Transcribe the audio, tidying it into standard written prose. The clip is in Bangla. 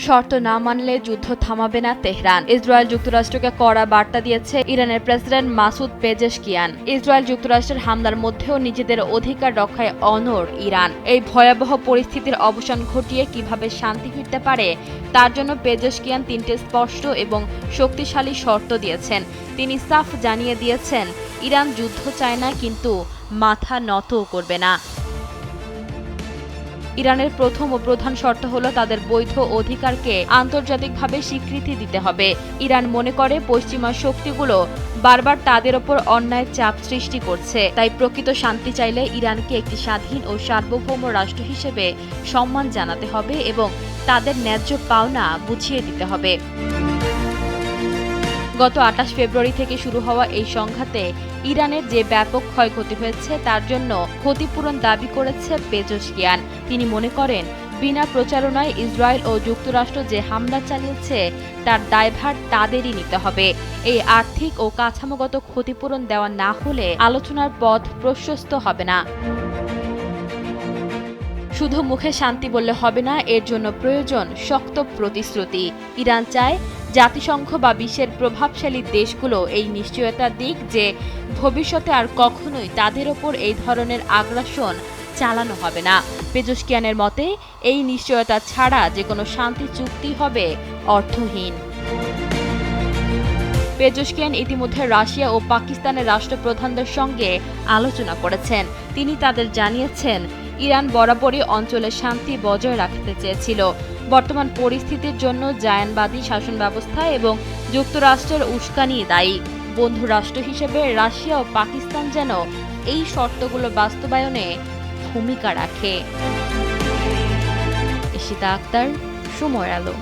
শর্ত না মানলে যুদ্ধ থামাবে না তেহরান। ইসরায়েল যুক্তরাষ্ট্রকে কড়া বার্তা দিয়েছে ইরানের প্রেসিডেন্ট মাসুদ পেজেশকিয়ান। ইসরায়েল যুক্তরাষ্ট্রের হামলার মধ্যেও নিজেদের অধিকার রক্ষায় অনড় ইরান। এই ভয়াবহ পরিস্থিতির অবসান ঘটিয়ে কিভাবে শান্তি ফিরতে পারে তার জন্য পেজেশকিয়ান তিনটে স্পষ্ট এবং শক্তিশালী শর্ত দিয়েছেন। তিনি সাফ জানিয়ে দিয়েছেন, ইরান যুদ্ধ চায় না, কিন্তু মাথা নতও করবে না। ইরানের প্রথম ও প্রধান শর্ত হলো তাদের বৈধ অধিকারকে আন্তর্জাতিকভাবে স্বীকৃতি দিতে হবে। ইরান মনে করে পশ্চিমা শক্তিগুলো বারবার তাদের ওপর অন্যায় চাপ সৃষ্টি করছে, তাই প্রকৃত শান্তি চাইলে ইরানকে একটি স্বাধীন ও সার্বভৌম রাষ্ট্র হিসেবে সম্মান জানাতে হবে এবং তাদের ন্যায্য পাওনা বুঝিয়ে দিতে হবে। গত ২৮ ফেব্রুয়ারি থেকে শুরু হওয়া এই সংঘাতে ইরানের যে ব্যাপক ক্ষয়ক্ষতি হয়েছে তার জন্য ক্ষতিপূরণ দাবি করেছে পেজেশকিয়ান। তিনি মনে করেন, বিনা প্রচারণায় ইসরায়েল ও যুক্তরাষ্ট্র যে হামলা চালিয়েছে তার দায়ভার তাদেরই নিতে হবে। এই আর্থিক ও কাঠামোগত ক্ষতিপূরণ দেওয়া না হলে আলোচনার পথ প্রশস্ত হবে না। শুধু মুখে শান্তি বললে হবে না, এর জন্য প্রয়োজন শক্ত প্রতিশ্রুতি। ইরান চায় জাতিসংঘ বা বিশ্বের প্রভাবশালী দেশগুলো এই নিশ্চয়তা দিক যে ভবিষ্যতে আর কখনোই তাদের ওপর এই ধরনের আগ্রাসন চালানো হবে না। পেজেশকিয়ানের মতে, এই নিশ্চয়তা ছাড়া যে কোনো শান্তি চুক্তি হবে অর্থহীন। পেজেশকিয়ান ইতিমধ্যে রাশিয়া ও পাকিস্তানের রাষ্ট্রপ্রধানদের সঙ্গে আলোচনা করেছেন। তিনি তাদের জানিয়েছেন, ইরান বরাবরই অঞ্চলে শান্তি বজায় রাখতে চেয়েছিল। বর্তমান পরিস্থিতির জন্য জায়ানবাদী শাসন ব্যবস্থা এবং যুক্তরাষ্ট্রের উস্কানি দায়ী। বন্ধু রাষ্ট্র হিসেবে রাশিয়া ও পাকিস্তান যেন এই শর্তগুলো বাস্তবায়নে ভূমিকা রাখে। ইশিতা আক্তার, সময়ের আলো।